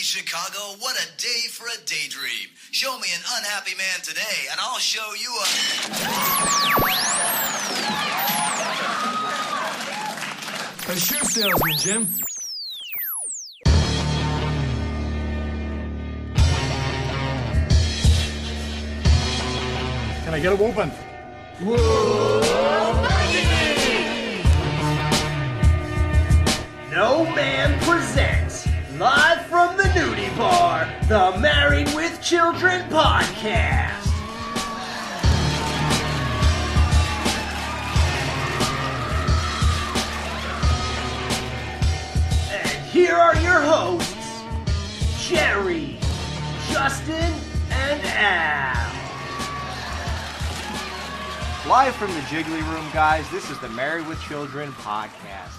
Chicago, what a day for a daydream. Show me an unhappy man today, and I'll show you a shoe salesman, Jim. Can I get a whooping? Whoa, Bundy! No Man presents, live from the nudie bar, the Married with Children podcast. And here are your hosts, Jerry, Justin, and Al. Live from the Jiggly Room, guys, this is the Married with Children podcast.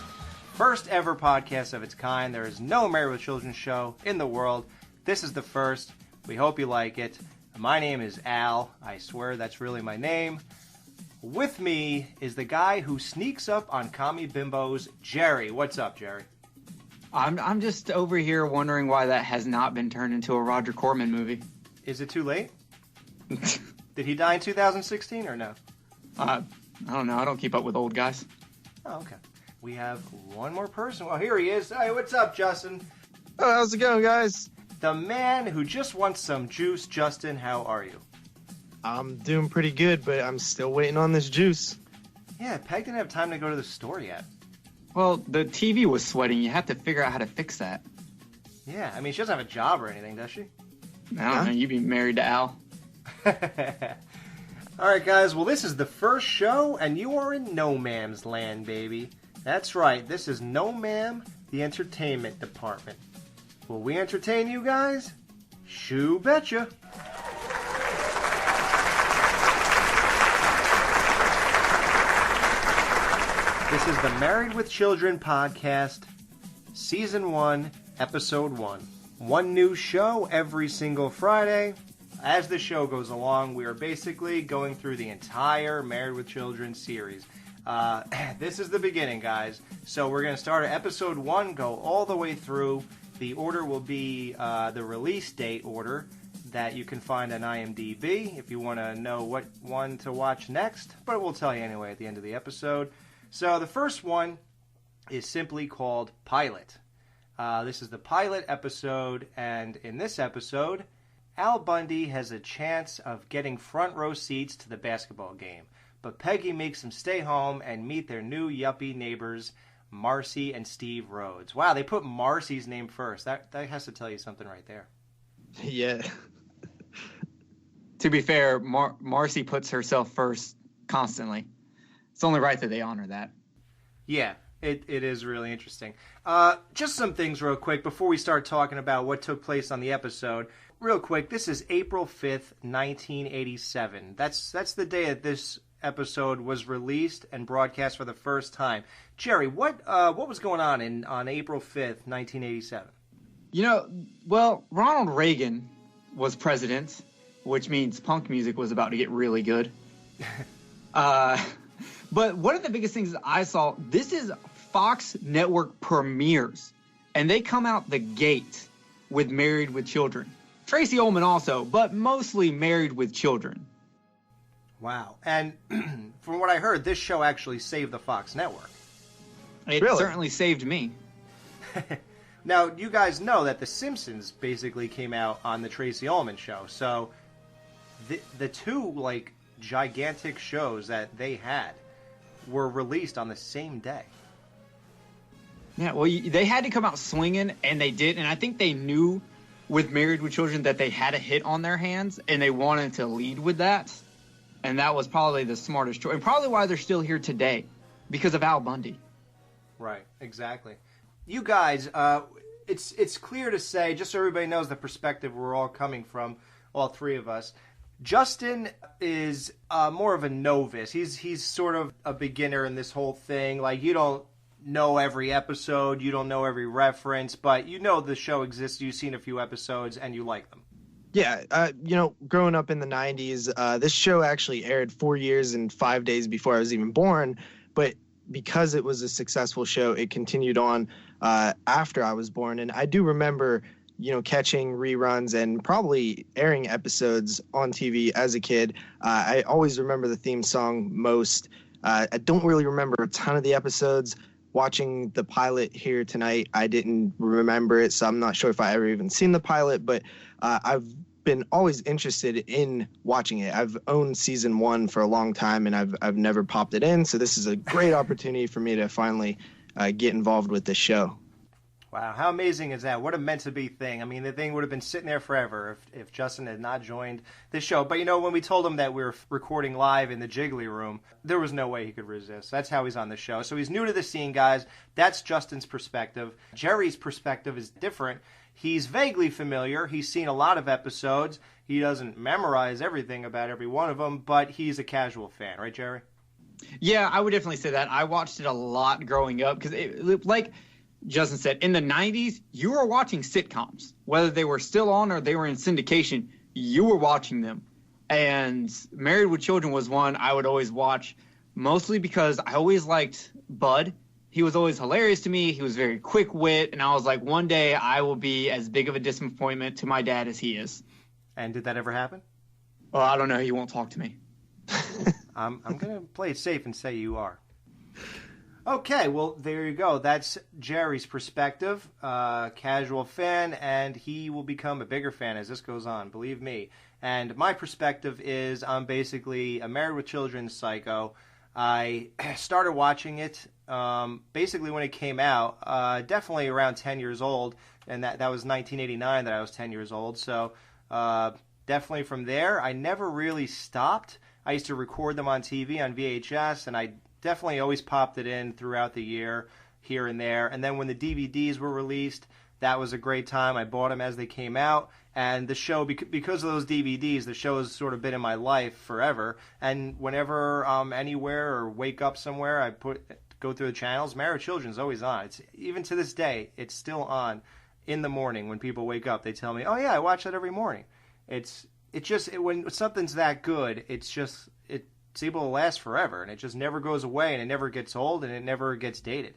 First ever podcast of its kind. There is no Married with Children show in the world. This is the first. We hope you like it. My name is Al. I swear that's really my name. With me is the guy who sneaks up on commie bimbos, Jerry. What's up, Jerry? I'm just over here wondering why that has not been turned into a Roger Corman movie. Is it too late? Did he die in 2016 or no? I don't know. I don't keep up with old guys. Oh, okay. We have one more person. Well, here he is. Hey, what's up, Justin? Oh, how's it going, guys? The man who just wants some juice. Justin, how are you? I'm doing pretty good, but I'm still waiting on this juice. Yeah, Peg didn't have time to go to the store yet. Well, the TV was sweating. You have to figure out how to fix that. Yeah, I mean, she doesn't have a job or anything, does she? I don't know. You'd be married to Al. All right, guys. Well, this is the first show, and you are in No Ma'am's land, baby. That's right. This is No Ma'am, the entertainment department. Will we entertain you guys? Shoo betcha. This is the Married with Children podcast, Season 1, Episode 1. One new show every single Friday. As the show goes along, we are basically going through the entire Married with Children series. This is the beginning, guys. So we're going to start at Episode 1, go all the way through. The order will be the release date order that you can find on IMDb if you want to know what one to watch next. But we'll tell you anyway at the end of the episode. So the first one is simply called Pilot. This is the pilot episode, and in this episode, Al Bundy has a chance of getting front row seats to the basketball game. But Peggy makes him stay home and meet their new yuppie neighbors, Marcy and Steve Rhoades. Wow, they put Marcy's name first. That has to tell you something right there. Yeah. To be fair, Marcy puts herself first constantly. It's only right that they honor that. Yeah, it is really interesting. Just some things real quick before we start talking about what took place on the episode. Real quick, this is April 5th, 1987. That's the day that this episode was released and broadcast for the first time. Jerry, what was going on on April 5th, 1987? You know, well, Ronald Reagan was president, which means punk music was about to get really good. But one of the biggest things that I saw, this is Fox Network premieres, and they come out the gate with Married with Children. Tracy Ullman also, but mostly Married with Children. Wow. And from what I heard, this show actually saved the Fox Network. It certainly saved me. Now, you guys know that The Simpsons basically came out on the Tracy Ullman show. So the two, like, gigantic shows that they had were released on the same day. Yeah, well, they had to come out swinging, and they did. And I think they knew with Married with Children that they had a hit on their hands, and they wanted to lead with that. And that was probably the smartest choice, and probably why they're still here today, because of Al Bundy. Right, exactly. You guys, it's clear to say, just so everybody knows the perspective we're all coming from, all three of us, Justin is more of a novice. He's sort of a beginner in this whole thing. Like, you don't know every episode, you don't know every reference, but you know the show exists, you've seen a few episodes, and you like them. Yeah, growing up in the 90s, this show actually aired 4 years and 5 days before I was even born, but because it was a successful show, it continued on after I was born. And I do remember catching reruns and probably airing episodes on TV as a kid, I always remember the theme song most. I don't really remember a ton of the episodes. Watching the pilot here tonight, I didn't remember it, so I'm not sure if I ever even seen the pilot, but I've been always interested in watching it. I've owned season 1 for a long time, and I've never popped it in, so this is a great opportunity for me to finally get involved with this show. Wow, how amazing is that? What a meant-to-be thing. I mean, the thing would have been sitting there forever if Justin had not joined the show. But, when we told him that we were recording live in the Jiggly Room, there was no way he could resist. That's how he's on the show. So he's new to the scene, guys. That's Justin's perspective. Jerry's perspective is different. He's vaguely familiar. He's seen a lot of episodes. He doesn't memorize everything about every one of them, but he's a casual fan. Right, Jerry? Yeah, I would definitely say that. I watched it a lot growing up because, like Justin said, in the 90s, you were watching sitcoms. Whether they were still on or they were in syndication, you were watching them. And Married with Children was one I would always watch, mostly because I always liked Bud. He was always hilarious to me. He was very quick wit, and I was like, one day I will be as big of a disappointment to my dad as he is. And did that ever happen? Well, I don't know. He won't talk to me. I'm going to play it safe and say you are. Okay, well, there you go. That's Jerry's perspective, casual fan, and he will become a bigger fan as this goes on, believe me. And my perspective is I'm basically a Married with Children psycho. I started watching it basically when it came out, definitely around 10 years old, and that was 1989 that I was 10 years old. So definitely from there, I never really stopped. I used to record them on TV, on VHS, and I definitely always popped it in throughout the year, here and there. And then when the DVDs were released, that was a great time. I bought them as they came out. And the show, because of those DVDs, the show has sort of been in my life forever. And whenever I'm anywhere or wake up somewhere, I go through the channels. Married with Children is always on. Even to this day, it's still on in the morning when people wake up. They tell me, "Oh yeah, I watch that every morning." When something's that good, it's able to last forever, and it just never goes away, and it never gets old, and it never gets dated.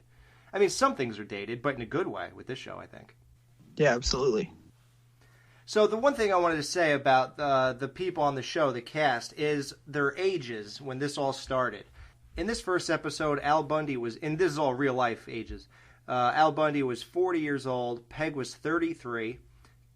I mean, some things are dated, but in a good way with this show, I think. Yeah, absolutely. So the one thing I wanted to say about the people on the show, the cast, is their ages when this all started. In this first episode, Al Bundy was, and this is all real life ages, Al Bundy was 40 years old, Peg was 33,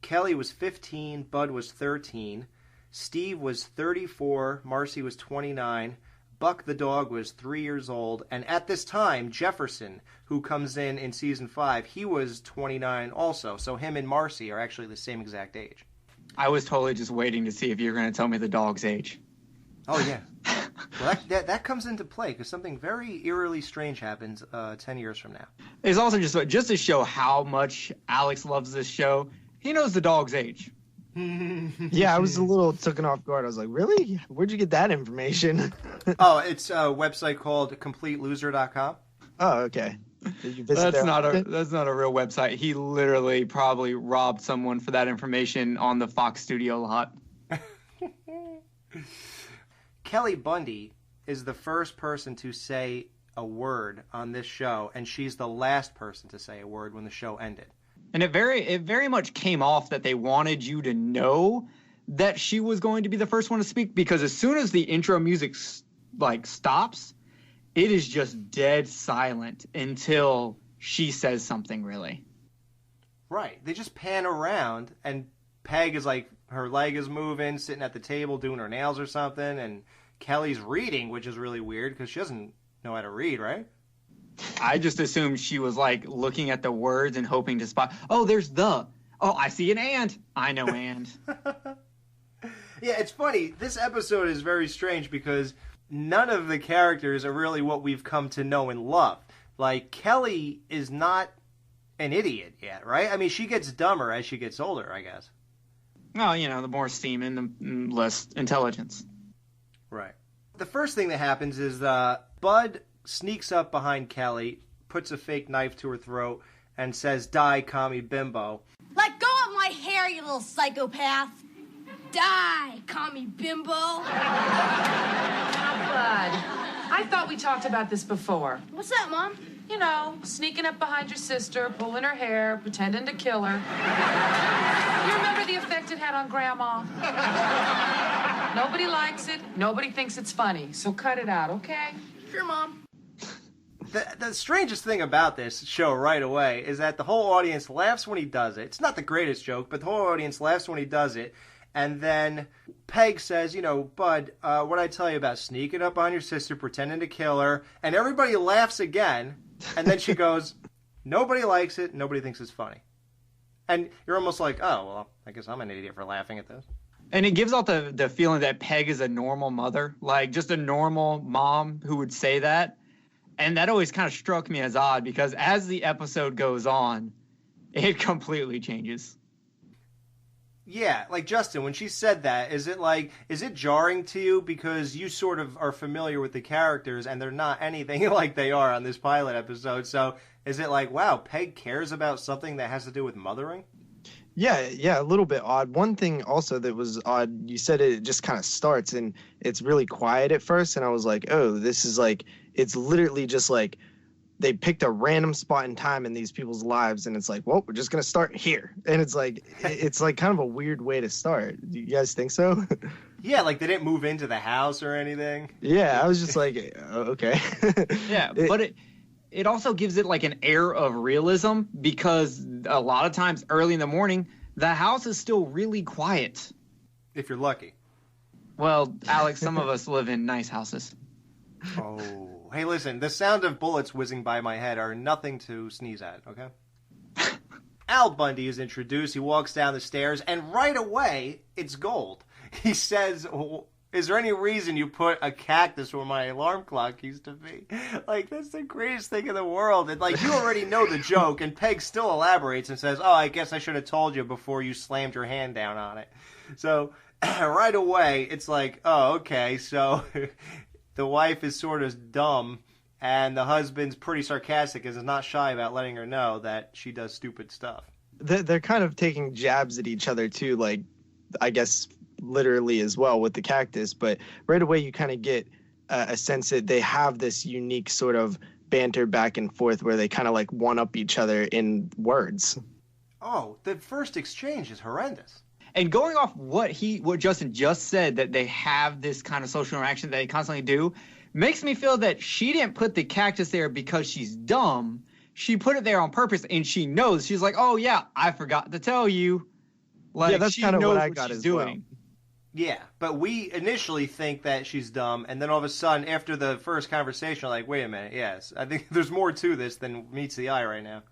Kelly was 15, Bud was 13, Steve was 34, Marcy was 29, Buck the dog was 3 years old, and at this time, Jefferson, who comes in season 5, he was 29 also. So him and Marcy are actually the same exact age. I was totally just waiting to see if you were going to tell me the dog's age. Oh, yeah. Well, that comes into play because something very eerily strange happens 10 years from now. It's also just to show how much Alex loves this show. He knows the dog's age. Yeah, I was a little taken off guard. I was like, really? Where'd you get that information? Oh, it's a website called CompleteLoser.com. Oh, okay. Did you visit That's not a real website. He literally probably robbed someone for that information on the Fox studio lot. Kelly Bundy is the first person to say a word on this show, and she's the last person to say a word when the show ended. And it very much came off that they wanted you to know that she was going to be the first one to speak, because as soon as the intro music stops, it is just dead silent until she says something, really. Right. They just pan around, and Peg is like, her leg is moving, sitting at the table doing her nails or something, and Kelly's reading, which is really weird because she doesn't know how to read, right? I just assumed she was looking at the words and hoping to spot, oh, there's the. Oh, I see an and. I know and. Yeah, it's funny. This episode is very strange because none of the characters are really what we've come to know and love. Like, Kelly is not an idiot yet, right? I mean, she gets dumber as she gets older, I guess. Well, the more semen, the less intelligence. Right. The first thing that happens is Bud sneaks up behind Kelly, puts a fake knife to her throat, and says, "Die, commie bimbo." Let go of my hair, you little psychopath. Die, commie bimbo. Bud, I thought we talked about this before. What's that, Mom? You know, sneaking up behind your sister, pulling her hair, pretending to kill her. You remember the effect it had on Grandma? Nobody likes it. Nobody thinks it's funny. So cut it out, okay? Sure, Mom. The strangest thing about this show right away is that the whole audience laughs when he does it. It's not the greatest joke, but the whole audience laughs when he does it. And then Peg says, you know, Bud, what'd I tell you about sneaking up on your sister, pretending to kill her? And everybody laughs again. And then she goes, nobody likes it. Nobody thinks it's funny. And you're almost like, oh, well, I guess I'm an idiot for laughing at this. And it gives off the feeling that Peg is a normal mother, like just a normal mom who would say that. And that always kind of struck me as odd because as the episode goes on, it completely changes. Yeah, like Justin, when she said that, is it jarring to you because you sort of are familiar with the characters and they're not anything like they are on this pilot episode? So is it like, wow, Peg cares about something that has to do with mothering? Yeah, a little bit odd. One thing also that was odd, you said it just kind of starts and it's really quiet at first. And I was like, oh, this is like, it's literally just like they picked a random spot in time in these people's lives. And it's like, well, we're just going to start here. And it's like kind of a weird way to start. Do you guys think so? Yeah, like they didn't move into the house or anything. Yeah, I was just like, oh, okay. Yeah, but it also gives it like an air of realism because a lot of times early in the morning, the house is still really quiet. If you're lucky. Well, Alex, some of us live in nice houses. Oh, hey, listen, the sound of bullets whizzing by my head are nothing to sneeze at, okay? Al Bundy is introduced. He walks down the stairs, and right away, it's gold. He says, is there any reason you put a cactus where my alarm clock used to be? Like, that's the greatest thing in the world. And, like, you already know the joke, and Peg still elaborates and says, oh, I guess I should have told you before you slammed your hand down on it. So, right away, it's like, oh, okay, so the wife is sort of dumb, and the husband's pretty sarcastic and is not shy about letting her know that she does stupid stuff. They're kind of taking jabs at each other, too, like, I guess literally as well with the cactus, but right away you kind of get a sense that they have this unique sort of banter back and forth where they kind of like one-up each other in words. Oh, the first exchange is horrendous. And going off what Justin just said, that they have this kind of social interaction that they constantly do, makes me feel that she didn't put the cactus there because she's dumb. She put it there on purpose, and she knows. She's like, oh, yeah, I forgot to tell you. Like, yeah, that's kind of what I got as well. Yeah, but we initially think that she's dumb, and then all of a sudden, after the first conversation, like, wait a minute, yes, I think there's more to this than meets the eye right now.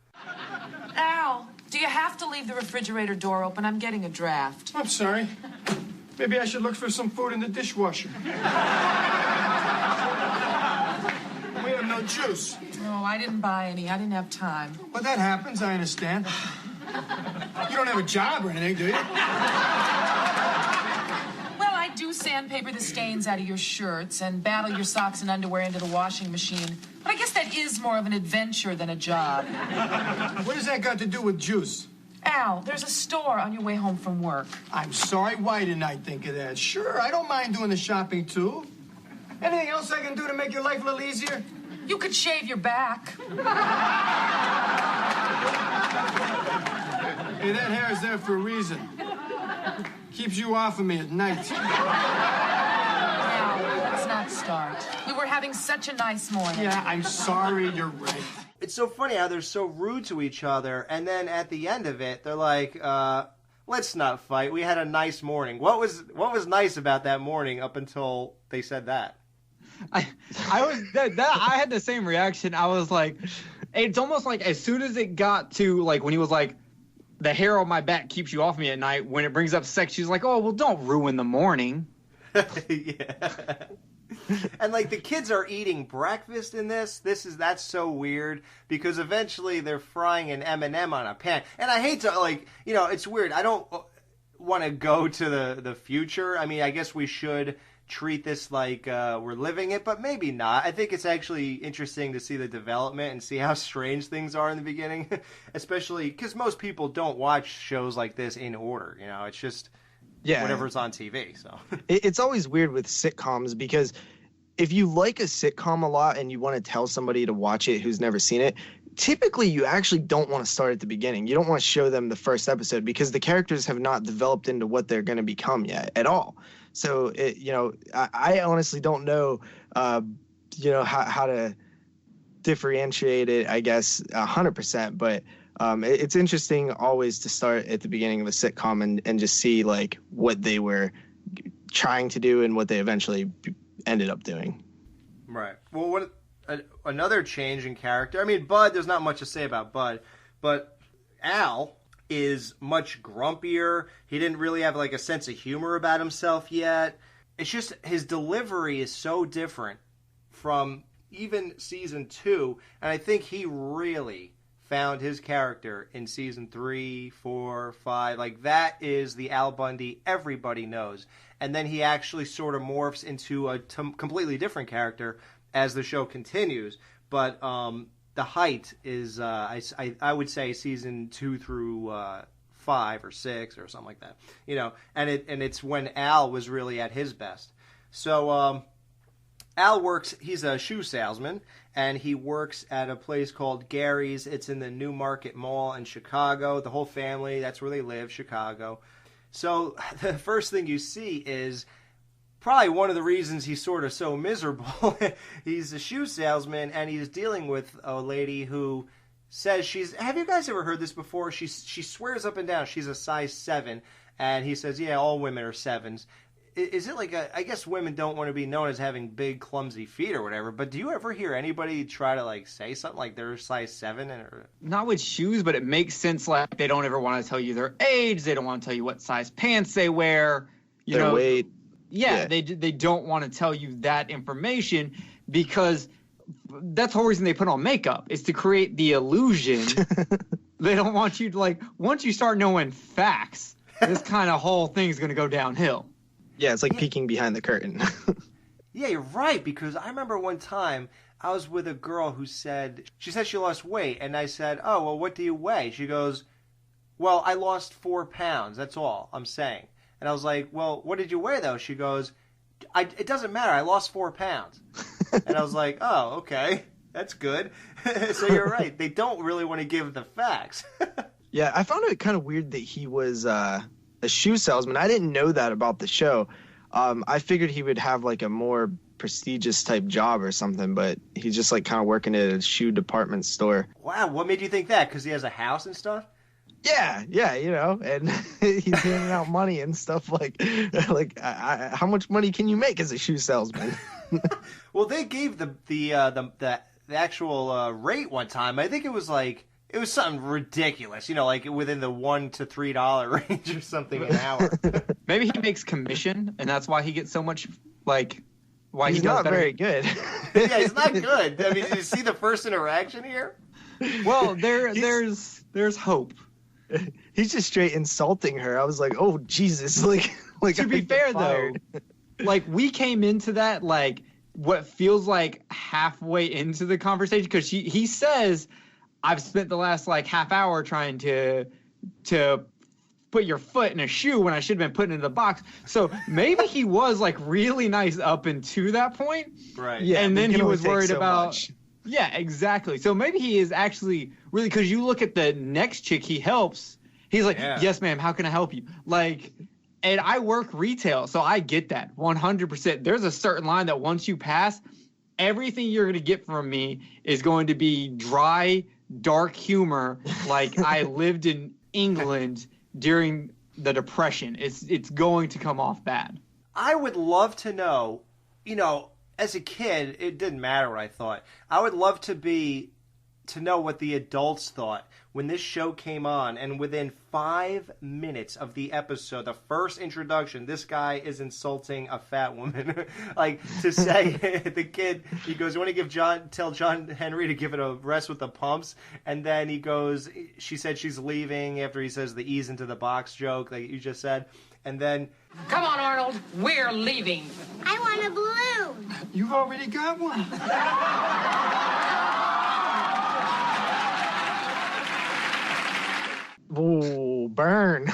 Al, do you have to leave the refrigerator door open? I'm getting a draft. I'm sorry. Maybe I should look for some food in the dishwasher. We have no juice. No, I didn't buy any. I didn't have time. But that happens, I understand. You don't have a job or anything, do you? I do sandpaper the stains out of your shirts and battle your socks and underwear into the washing machine. But I guess that is more of an adventure than a job. What does that got to do with juice? Al, there's a store on your way home from work. I'm sorry, why didn't I think of that? Sure, I don't mind doing the shopping, too. Anything else I can do to make your life a little easier? You could shave your back. Hey, that hair is there for a reason. Keeps you off of me at night. Al, let's not start. We were having such a nice morning. Yeah, I'm sorry, you're right. It's so funny how they're so rude to each other, and then at the end of it, they're like, let's not fight. We had a nice morning. What was nice about that morning up until they said that? I had the same reaction. I was like, it's almost like as soon as it got to like when he was like, the hair on my back keeps you off me at night. When it brings up sex, she's like, oh, well, don't ruin the morning. Yeah. And like the kids are eating breakfast in this. That's so weird because eventually they're frying an M&M on a pan. And I hate to it's weird. I don't want to go to the future. I mean, I guess we should treat this like we're living it, but maybe not. I think it's actually interesting to see the development and see how strange things are in the beginning, especially because most people don't watch shows like this in order. It's just whatever's on TV. So it's always weird with sitcoms because if you like a sitcom a lot and you want to tell somebody to watch it who's never seen it, typically you actually don't want to start at the beginning. You don't want to show them the first episode because the characters have not developed into what they're going to become yet at all. So, I honestly don't know, how to differentiate it, I guess, 100%. But it's interesting always to start at the beginning of a sitcom and just see, like, what they were trying to do and what they eventually ended up doing. Right. Well, another change in character. I mean, Bud, there's not much to say about Bud, but Al is much grumpier. He didn't really have like a sense of humor about himself yet. It's just his delivery is so different from even season 2, and I think he really found his character in season 3, 4, 5. Like, that is the Al Bundy everybody knows. And then he actually sort of morphs into a completely different character as the show continues. But the height is, I would say, season 2 through 5 or 6 or something like that. And it's when Al was really at his best. So Al works, he's a shoe salesman, and he works at a place called Gary's. It's in the New Market Mall in Chicago. The whole family, that's where they live, Chicago. So the first thing you see is probably one of the reasons he's sort of so miserable. He's a shoe salesman, and he's dealing with a lady who says have you guys ever heard this before? She swears up and down she's a size 7, and he says, yeah, all women are 7s. Is it like I guess women don't want to be known as having big, clumsy feet or whatever, but do you ever hear anybody try to like say something like they're size 7? Not with shoes, but it makes sense. Like, they don't ever want to tell you their age. They don't want to tell you what size pants they wear. Their weight. Yeah, they don't want to tell you that information because that's the whole reason they put on makeup, is to create the illusion. They don't want you to, like, once you start knowing facts, this kind of whole thing's going to go downhill. Yeah, it's like peeking behind the curtain. Yeah, you're right, because I remember one time I was with a girl who said she lost weight, and I said, oh, well, what do you weigh? She goes, well, I lost 4 pounds, that's all I'm saying. And I was like, well, what did you weigh, though? She goes, it doesn't matter, I lost 4 pounds. And I was like, oh, okay, that's good. So you're right, they don't really want to give the facts. Yeah, I found it kind of weird that he was a shoe salesman. I didn't know that about the show. I figured he would have like a more prestigious type job or something, but he's just like kind of working at a shoe department store. Wow, what made you think that? Because he has a house and stuff? Yeah, and he's handing out money and stuff like how much money can you make as a shoe salesman? Well, they gave the actual rate one time. I think it was something ridiculous, like within the $1 to $3 range or something an hour. Maybe he makes commission, and that's why he gets so much, like, why he's he does not better. very good. Yeah, he's not good. I mean, did you see the first interaction here? Well, there's hope. He's just straight insulting her. I was like, oh, Jesus. Like to be fair, though, like, we came into that, like, what feels like halfway into the conversation, because he says, I've spent the last, like, half hour trying to put your foot in a shoe when I should have been putting it in the box. So maybe he was, like, really nice up until that point. Right. Yeah, and then he was worried so about... much. Yeah, exactly. So maybe he is actually really, because you look at the next chick he helps, he's like, yes, ma'am, how can I help you? Like, and I work retail, so I get that 100%. There's a certain line that once you pass, everything you're going to get from me is going to be dry, dark humor like I lived in England during the Depression. It's going to come off bad. I would love to know, as a kid, it didn't matter what I thought. I would love to know what the adults thought when this show came on, and within 5 minutes of the episode, the first introduction, this guy is insulting a fat woman. Like, to say, the kid, he goes, you want to tell John Henry to give it a rest with the pumps? And then he goes, she said she's leaving after he says the ease into the box joke, like you just said. And then, come on, Arnold, we're leaving. I want a balloon. You've already got one. Ooh, burn.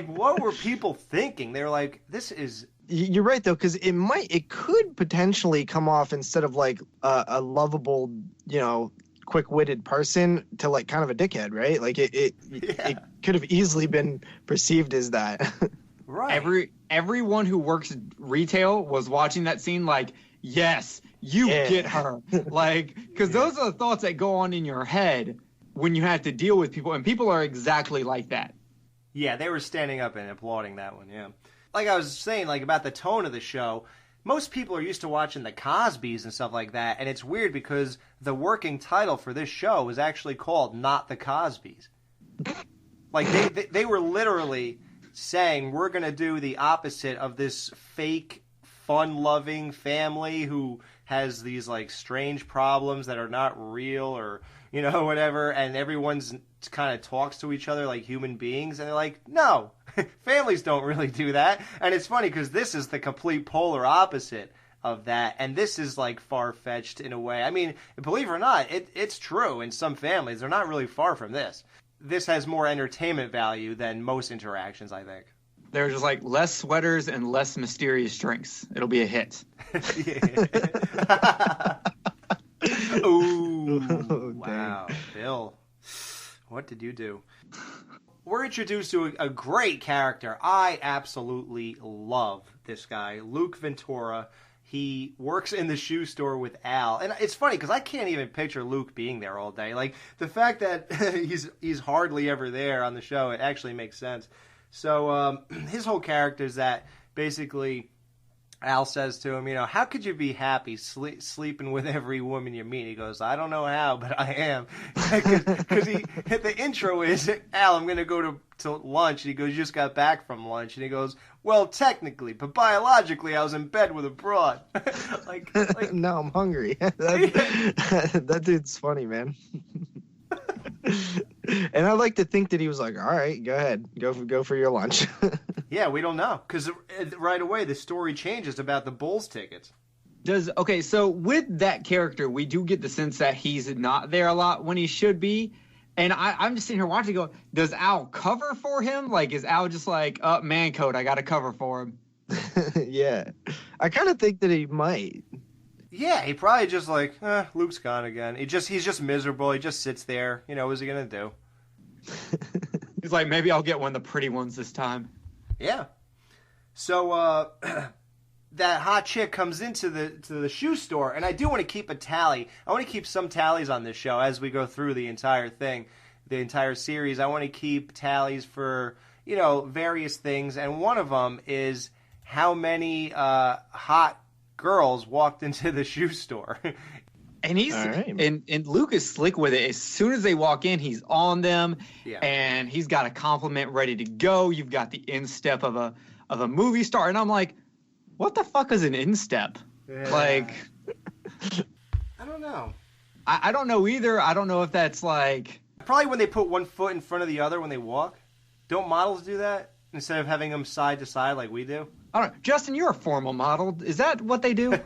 like, what were people thinking? They were like, this is... You're right, though, because it could potentially come off instead of like a lovable, quick-witted person to like kind of a dickhead, right? Like it could have easily been perceived as that. Right. Everyone who works retail was watching that scene like, yes, you get her. Like, because those are the thoughts that go on in your head when you have to deal with people, and people are exactly like that. Yeah, they were standing up and applauding that one, yeah. Like I was saying, like about the tone of the show, most people are used to watching the Cosbys and stuff like that, and it's weird because the working title for this show was actually called Not the Cosbys. Like, they were literally saying, we're going to do the opposite of this fake, fun-loving family who has these, like, strange problems that are not real or, whatever, and everyone's kind of talks to each other like human beings, and they're like, no, families don't really do that. And it's funny because this is the complete polar opposite of that, and this is like far-fetched in a way. I mean, believe it or not, it's true in some families. They're not really far from this. This has more entertainment value than most interactions, I think. They're just like less sweaters and less mysterious drinks. It'll be a hit. Ooh, wow, Bill. What did you do? We're introduced to a great character. I absolutely love this guy, Luke Ventura. He works in the shoe store with Al. And it's funny because I can't even picture Luke being there all day. Like, the fact that he's hardly ever there on the show, it actually makes sense. So his whole character is that basically Al says to him, how could you be happy sleeping with every woman you meet? He goes, I don't know how, but I am. Because the intro is, Al, I'm going to go to lunch. And he goes, you just got back from lunch. And he goes, well, technically, but biologically, I was in bed with a broad. like now I'm hungry. That dude's funny, man. And I like to think that he was like, all right, go ahead. Go for your lunch. Yeah, we don't know. Because right away, the story changes about the Bulls tickets. Okay, so with that character, we do get the sense that he's not there a lot when he should be. And I'm just sitting here watching go, does Al cover for him? Like, is Al just like, man coat, I got to cover for him? Yeah. I kind of think that he might. Yeah, he probably just like, Luke's gone again. He's just miserable. He just sits there. What's he going to do? He's like, maybe I'll get one of the pretty ones this time. Yeah. So that hot chick comes into the shoe store, and I do want to keep a tally. I want to keep some tallies on this show as we go through the entire thing, the entire series. I want to keep tallies for, various things, and one of them is how many hot girls walked into the shoe store. And he's and Luke is slick with it. As soon as they walk in, he's on them, and he's got a compliment ready to go. You've got the instep of a movie star, and I'm like, what the fuck is an instep? Yeah. Like, I don't know. I don't know either. I don't know if that's like probably when they put one foot in front of the other when they walk. Don't models do that instead of having them side to side like we do? I don't know. Justin, you're a formal model. Is that what they do?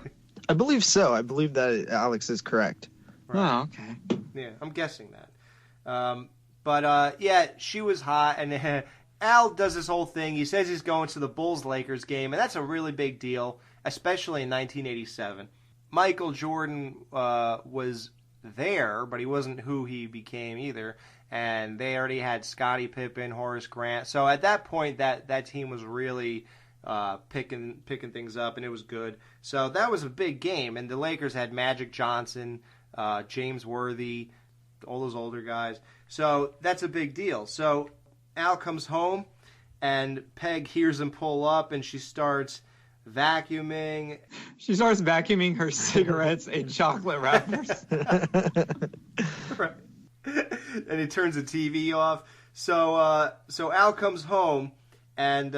I believe so. I believe that Alex is correct. Right. Oh, okay. Yeah, I'm guessing that. But she was hot, and Al does this whole thing. He says he's going to the Bulls-Lakers game, and that's a really big deal, especially in 1987. Michael Jordan was there, but he wasn't who he became either, and they already had Scottie Pippen, Horace Grant. So at that point, that team was really picking things up, and it was good. So that was a big game, and the Lakers had Magic Johnson, James Worthy, all those older guys. So that's a big deal. So Al comes home, and Peg hears him pull up, and she starts vacuuming. She starts vacuuming her cigarettes and chocolate wrappers. Right. And he turns the TV off. So Al comes home, and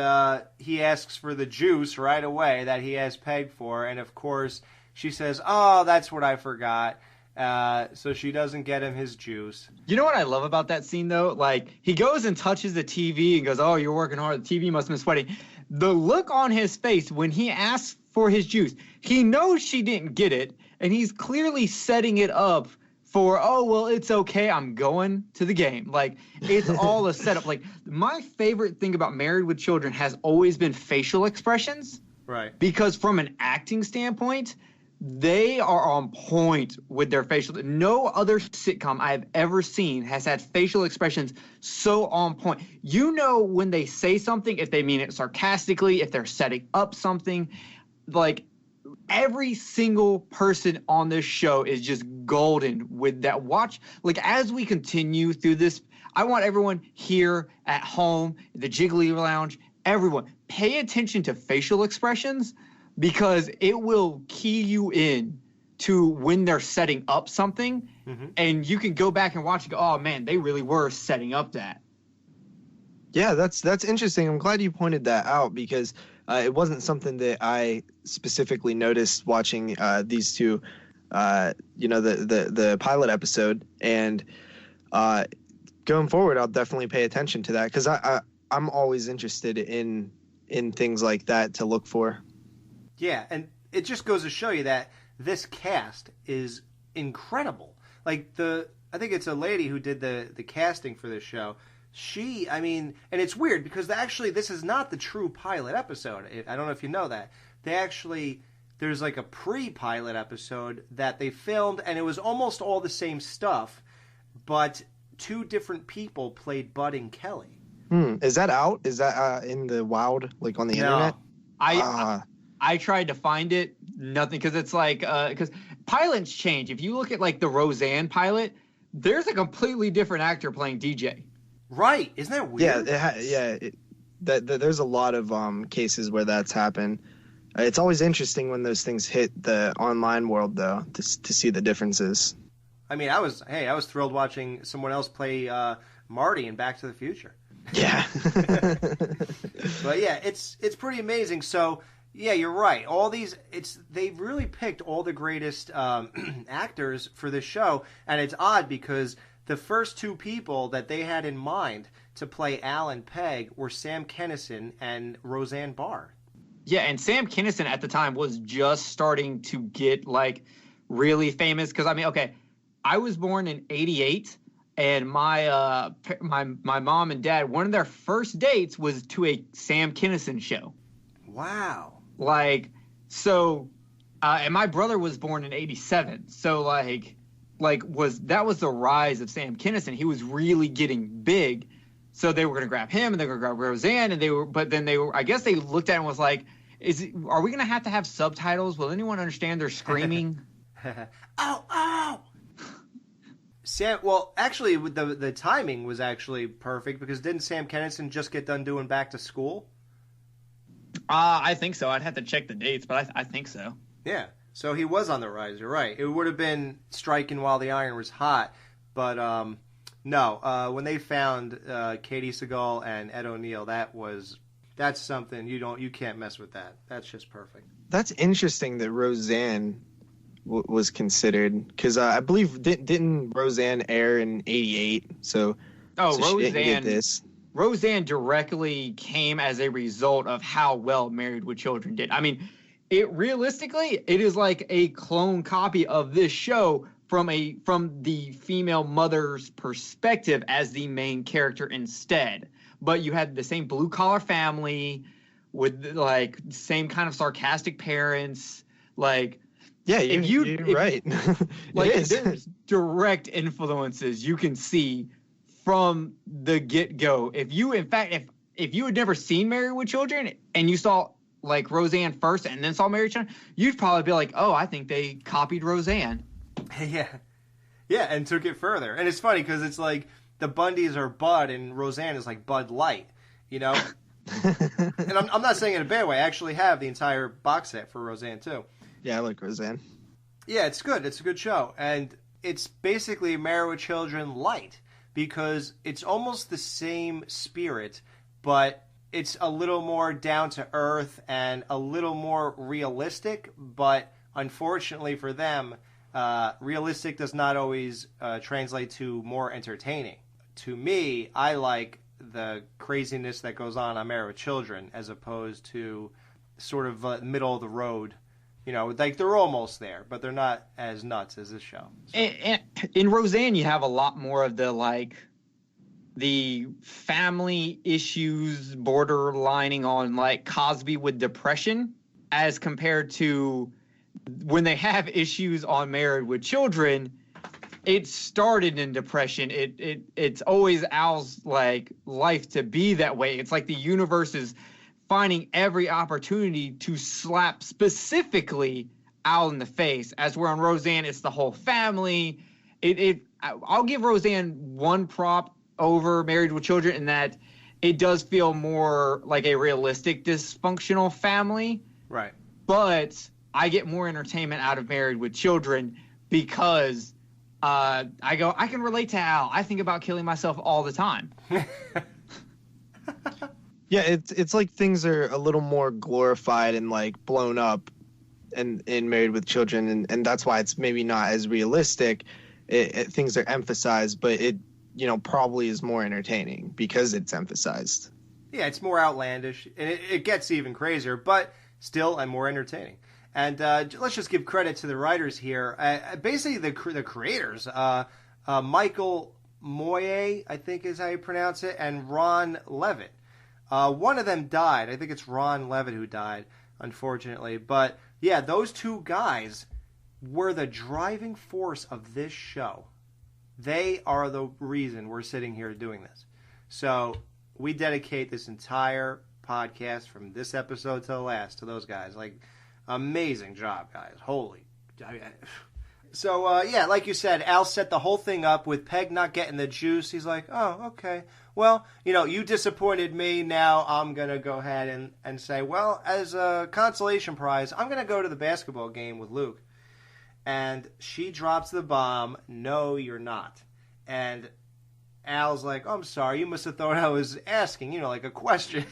he asks for the juice right away that he asked Peg for. And, of course, she says, oh, that's what I forgot. So she doesn't get him his juice. You know what I love about that scene, though? Like, he goes and touches the TV and goes, oh, you're working hard. The TV must have been sweating. The look on his face when he asks for his juice, he knows she didn't get it, and he's clearly setting it up for, oh, well, it's okay, I'm going to the game. Like, it's all a setup. Like, my favorite thing about Married with Children has always been facial expressions. Right. Because from an acting standpoint, they are on point with their facial. No other sitcom I've ever seen has had facial expressions so on point. You know when they say something, if they mean it sarcastically, if they're setting up something. Like, every single person on this show is just golden with that. Watch, like, as we continue through this, I want everyone here at home, the Jiggly Lounge, everyone, pay attention to facial expressions, because it will key you in to when they're setting up something, and you can go back and watch and go, oh man, they really were setting up that. Yeah, that's interesting. I'm glad you pointed that out, because it wasn't something that I specifically noticed watching these two, the pilot episode. And going forward, I'll definitely pay attention to that, because I'm always interested in things like that to look for. Yeah, and it just goes to show you that this cast is incredible. Like, I think it's a lady who did the casting for this show. And it's weird because actually this is not the true pilot episode. I don't know if you know that. There's like a pre-pilot episode that they filmed, and it was almost all the same stuff, but two different people played Bud and Kelly. Is that out? Is that in the wild, like on the internet? I tried to find it, nothing, because it's like, because pilots change. If you look at like the Roseanne pilot, there's a completely different actor playing DJ. Right? Isn't that weird? There's a lot of cases where that's happened. It's always interesting when those things hit the online world, though, to see the differences. I mean, I was thrilled watching someone else play Marty in Back to the Future. Yeah. But yeah, it's pretty amazing. So. Yeah, you're right. They've really picked all the greatest actors for this show, and it's odd because the first two people that they had in mind to play Al and Peg were Sam Kinison and Roseanne Barr. Yeah, and Sam Kinison at the time was just starting to get like really famous because I was born in '88, and my mom and dad, one of their first dates was to a Sam Kinison show. Wow. And my brother was born in '87, so that was the rise of Sam Kinison. He was really getting big, so they were going to grab him and they were going to grab Roseanne, I guess they looked at it and was like, are we going to have subtitles? Will anyone understand they're screaming? Oh! Sam, well, actually, the timing was actually perfect because didn't Sam Kinison just get done doing Back to School? I think so. I'd have to check the dates, but I think so. Yeah. So he was on the rise. You're right. It would have been striking while the iron was hot, but no. When they found Katie Seagal and Ed O'Neill, that's something you can't mess with that. That's just perfect. That's interesting that Roseanne was considered, because I believe didn't Roseanne air in '88? So Roseanne. She didn't get this. Roseanne directly came as a result of how well Married with Children did. I mean, it is like a clone copy of this show from the female mother's perspective as the main character instead. But you had the same blue collar family with like same kind of sarcastic parents. Like, yeah, you're right. Like, there's direct influences you can see from the get-go. If you had never seen Married with Children and you saw like Roseanne first and then saw Married with Children, you'd probably be like, oh, I think they copied Roseanne. Yeah, and took it further. And it's funny because it's like the Bundys are Bud and Roseanne is like Bud Light, you know? And I'm not saying it in a bad way. I actually have the entire box set for Roseanne too. Yeah, I like Roseanne. Yeah, it's good. It's a good show. And it's basically Married with Children light, because it's almost the same spirit, but it's a little more down to earth and a little more realistic. But unfortunately for them, realistic does not always translate to more entertaining. To me, I like the craziness that goes on Married with Children as opposed to sort of middle of the road You know, like they're almost there, but they're not as nuts as this show. So. And in Roseanne, you have a lot more of the family issues borderlining on like Cosby with depression, as compared to when they have issues on Married with Children. It started in depression. It's always Al's like life to be that way. It's like the universe is finding every opportunity to slap specifically Al in the face. As we're on Roseanne, it's the whole family. I'll give Roseanne one prop over Married with Children in that it does feel more like a realistic dysfunctional family. Right. But I get more entertainment out of Married with Children because I can relate to Al. I think about killing myself all the time. Yeah, it's like things are a little more glorified and like blown up in Married with Children, and that's why it's maybe not as realistic. Things are emphasized, but it probably is more entertaining because it's emphasized. Yeah, it's more outlandish, and it gets even crazier, but still and more entertaining. And let's just give credit to the writers here. Basically, the creators, Michael Moye, I think is how you pronounce it, and Ron Levitt. One of them died. I think it's Ron Levitt who died, unfortunately. But yeah, those two guys were the driving force of this show. They are the reason we're sitting here doing this. So we dedicate this entire podcast from this episode to the last to those guys. Like, amazing job, guys. Holy. So, yeah, like you said, Al set the whole thing up with Peg not getting the juice. He's like, oh, okay. Well, you disappointed me. Now I'm going to go ahead and say, well, as a consolation prize, I'm going to go to the basketball game with Luke. And she drops the bomb, no, you're not. And Al's like, oh, I'm sorry, you must have thought I was asking, like a question.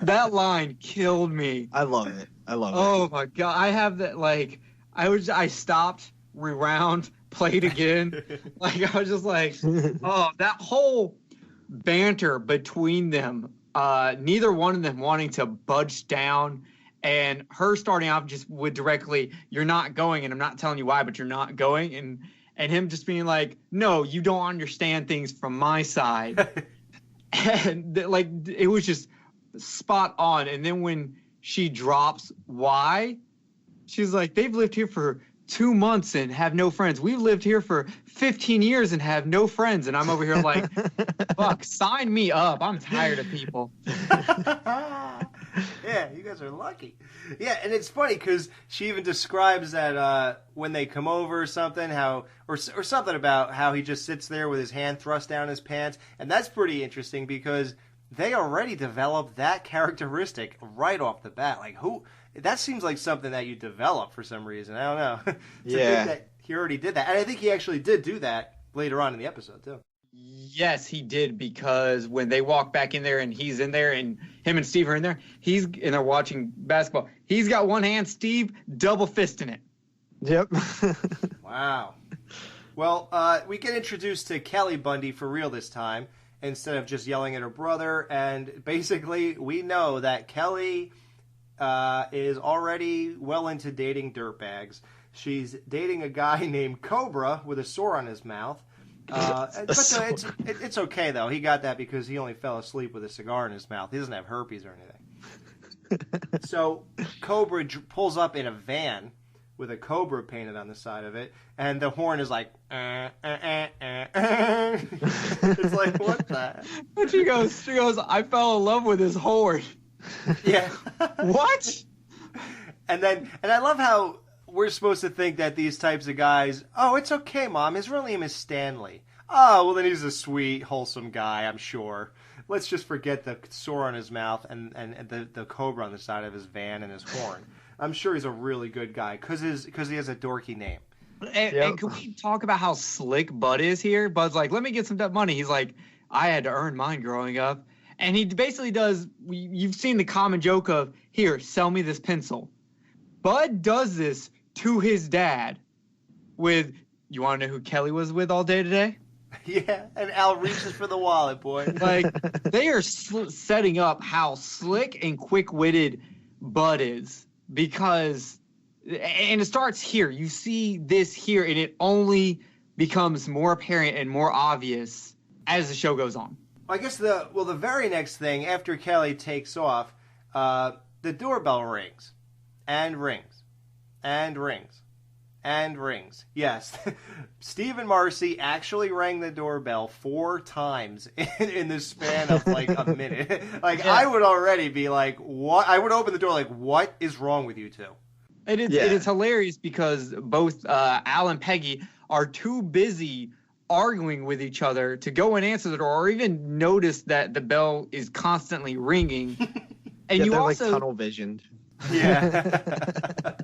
That line killed me. I love it. Oh, my God. I have that, like, I stopped, rewound, played again. Like, I was just like, oh, that whole banter between them, neither one of them wanting to budge down, and her starting off just with directly, you're not going, and I'm not telling you why, but you're not going, and him just being like, no, you don't understand things from my side. And like, it was just spot on. And then when she drops why, she's like, they've lived here for 2 months and have no friends. We've lived here for 15 years and have no friends. And I'm over here like, fuck, sign me up. I'm tired of people. Yeah, you guys are lucky. Yeah, and it's funny because she even describes that when they come over or something, or something about how he just sits there with his hand thrust down his pants. And that's pretty interesting because they already developed that characteristic right off the bat. Like, that seems like something that you develop for some reason. I don't know. Yeah. That he already did that. And I think he actually did do that later on in the episode, too. Yes, he did, because when they walk back in there and he's in there and him and Steve are in there, and they're watching basketball. He's got one hand, Steve, double fisting it. Yep. Wow. Well, we get introduced to Kelly Bundy for real this time, instead of just yelling at her brother. And basically, we know that Kelly is already well into dating dirtbags. She's dating a guy named Cobra with a sore on his mouth. It's okay, though. He got that because he only fell asleep with a cigar in his mouth. He doesn't have herpes or anything. So Cobra pulls up in a van with a cobra painted on the side of it, and the horn is like, It's like, what the? And she goes, I fell in love with his horn. Yeah. What? And I love how we're supposed to think that these types of guys, oh, it's okay, Mom, his real name is Stanley. Oh, well, then he's a sweet, wholesome guy, I'm sure. Let's just forget the sore on his mouth and the cobra on the side of his van and his horn. I'm sure he's a really good guy because he has a dorky name. And can we talk about how slick Bud is here? Bud's like, let me get some money. He's like, I had to earn mine growing up. And he basically does, you've seen the common joke of, here, sell me this pencil. Bud does this to his dad with, you want to know who Kelly was with all day today? Yeah, and Al reaches for the wallet, boy. Like, they are setting up how slick and quick-witted Bud is, because and it starts here. You see this here, and it only becomes more apparent and more obvious as the show goes on. I guess the very next thing after Kelly takes off, the doorbell rings and rings and rings and rings. Yes, Steve and Marcy actually rang the doorbell 4 times in the span of like a minute. Like, I would already be like, what? I would open the door like, what is wrong with you two? It is hilarious because both Al and Peggy are too busy arguing with each other to go and answer the door or even notice that the bell is constantly ringing. And yeah, you they're also like tunnel visioned. Yeah.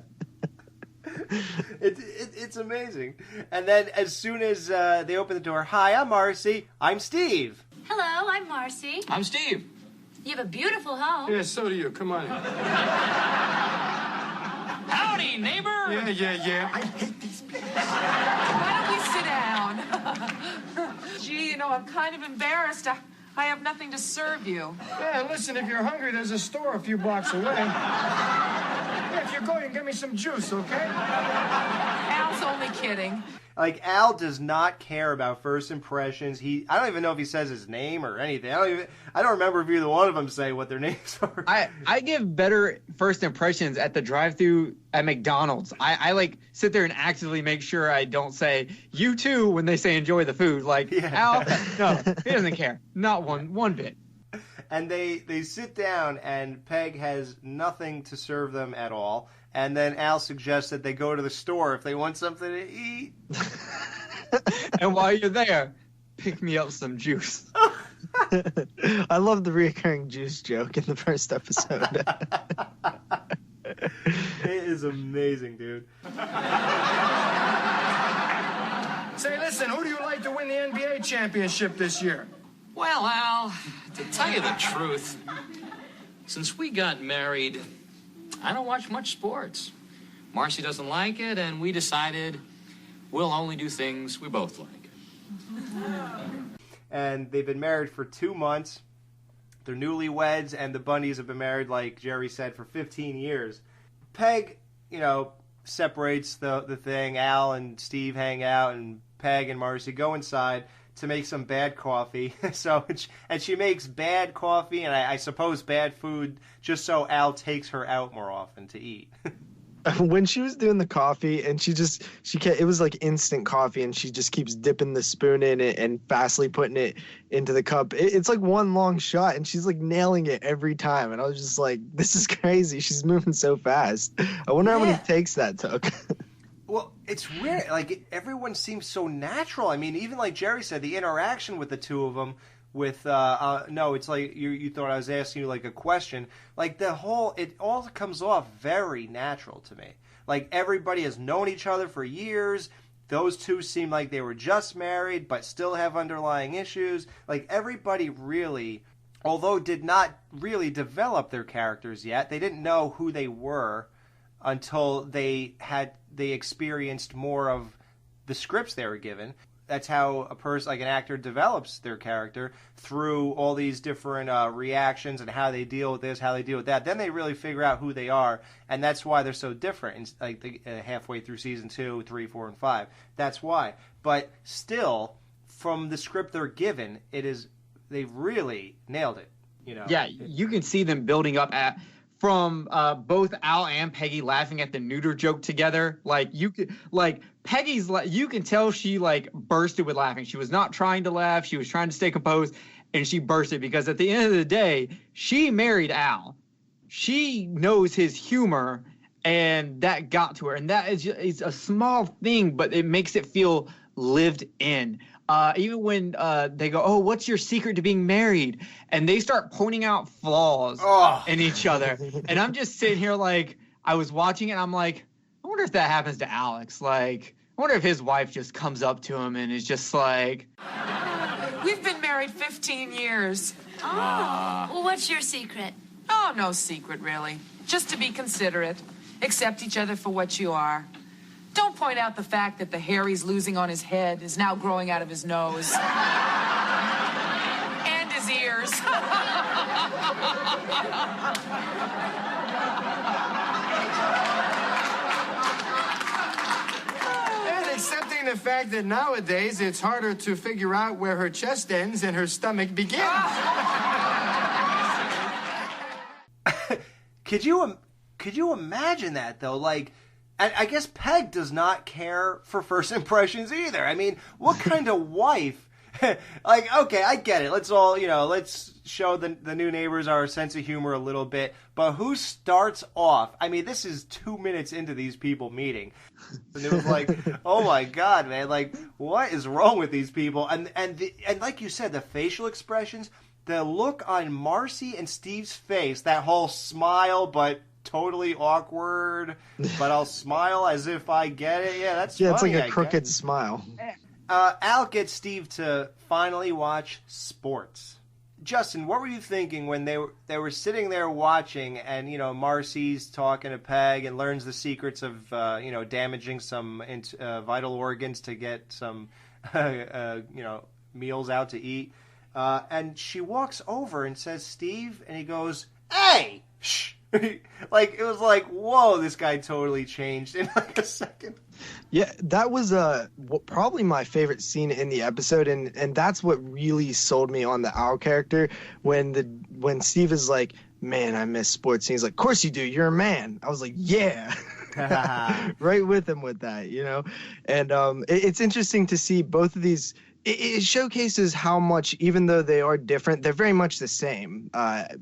It's amazing. And then as soon as they open the door, hi, I'm Marcy. I'm Steve. Hello, I'm Marcy. I'm Steve. You have a beautiful home. Yeah, so do you. Come on in. Howdy, neighbor. Yeah. I hate these people. Why don't we sit down? Gee, I'm kind of embarrassed. I have nothing to serve you. Yeah, listen, if you're hungry, there's a store a few blocks away. Yeah, if you go, you can get me some juice, okay? Al's only kidding. Like, Al does not care about first impressions. I don't even know if he says his name or anything. I don't remember if either one of them say what their names are. I give better first impressions at the drive-thru at McDonald's. I like sit there and actively make sure I don't say you too when they say enjoy the food. Like, Al, no, he doesn't care. Not one bit. And they sit down, and Peg has nothing to serve them at all. And then Al suggests that they go to the store if they want something to eat. And while you're there, pick me up some juice. I love the reoccurring juice joke in the first episode. It is amazing, dude. Say, listen, who do you like to win the NBA championship this year? Well, Al, to tell you the truth, since we got married, I don't watch much sports. Marcy doesn't like it, and we decided we'll only do things we both like. And they've been married for 2 months. They're newlyweds, and the Bundys have been married, like Jerry said, for 15 years. Peg, separates the thing. Al and Steve hang out, and Peg and Marcy go inside to make some bad coffee. And she makes bad coffee and I suppose bad food just so Al takes her out more often to eat. When she was doing the coffee and it was like instant coffee and she just keeps dipping the spoon in it and fastly putting it into the cup. It's like one long shot and she's like nailing it every time. And I was just like, this is crazy. She's moving so fast. I wonder how many takes that took. Well, it's weird. Like, everyone seems so natural. I mean, even like Jerry said, the interaction with the two of them with, no, it's like you thought I was asking you like a question. Like, it all comes off very natural to me. Like, everybody has known each other for years. Those two seem like they were just married, but still have underlying issues. Like, everybody really, although did not really develop their characters yet, they didn't know who they were until they experienced more of the scripts they were given. That's how a person, like an actor, develops their character through all these different reactions and how they deal with this, how they deal with that. Then they really figure out who they are, and that's why they're so different. Like halfway through season 2, 3, 4, and 5. That's why. But still, from the script they're given, they really nailed it. Yeah, you can see them building up from both Al and Peggy laughing at the neuter joke together. Peggy's, you can tell she bursted with laughing. She was not trying to laugh. She was trying to stay composed, and she bursted because at the end of the day, she married Al. She knows his humor, and that got to her. And that is a small thing, but it makes it feel lived in. Even when they go, oh, what's your secret to being married? And they start pointing out flaws in each other. And I'm just sitting here I was watching it, and I'm like, I wonder if that happens to Alex. I wonder if his wife just comes up to him and is just like... We've been married 15 years. Oh, well, what's your secret? Oh, no secret, really. Just to be considerate. Accept each other for what you are. Don't point out the fact that the hair he's losing on his head is now growing out of his nose. And his ears. the fact that nowadays it's harder to figure out where her chest ends and her stomach begins. Could you imagine that, though? Like, I guess Peg does not care for first impressions either. I mean, what kind of wife? Like, okay, I get it. Let's all, let's show the new neighbors our sense of humor a little bit. But who starts off? I mean, this is 2 minutes into these people meeting. And it was like, oh my God, man. Like, what is wrong with these people? And like you said, the facial expressions, the look on Marcy and Steve's face, that whole smile, but totally awkward, but I'll smile as if I get it. Yeah, that's yeah, funny, it's like a crooked smile. Al gets Steve to finally watch sports. Justin, what were you thinking when they were sitting there watching, and Marcy's talking to Peg and learns the secrets of damaging some vital organs to get some meals out to eat, and she walks over and says, "Steve," and he goes, "Hey, shh." Like, it was like, whoa, this guy totally changed in like a second. Yeah, that was probably my favorite scene in the episode, and that's what really sold me on the Al character. When Steve is like, "Man, I miss sports," and he's like, "Of course you do. You're a man." I was like, "Yeah." Right with him with that, And it's interesting to see both of these. It showcases how much, even though they are different, they're very much the same.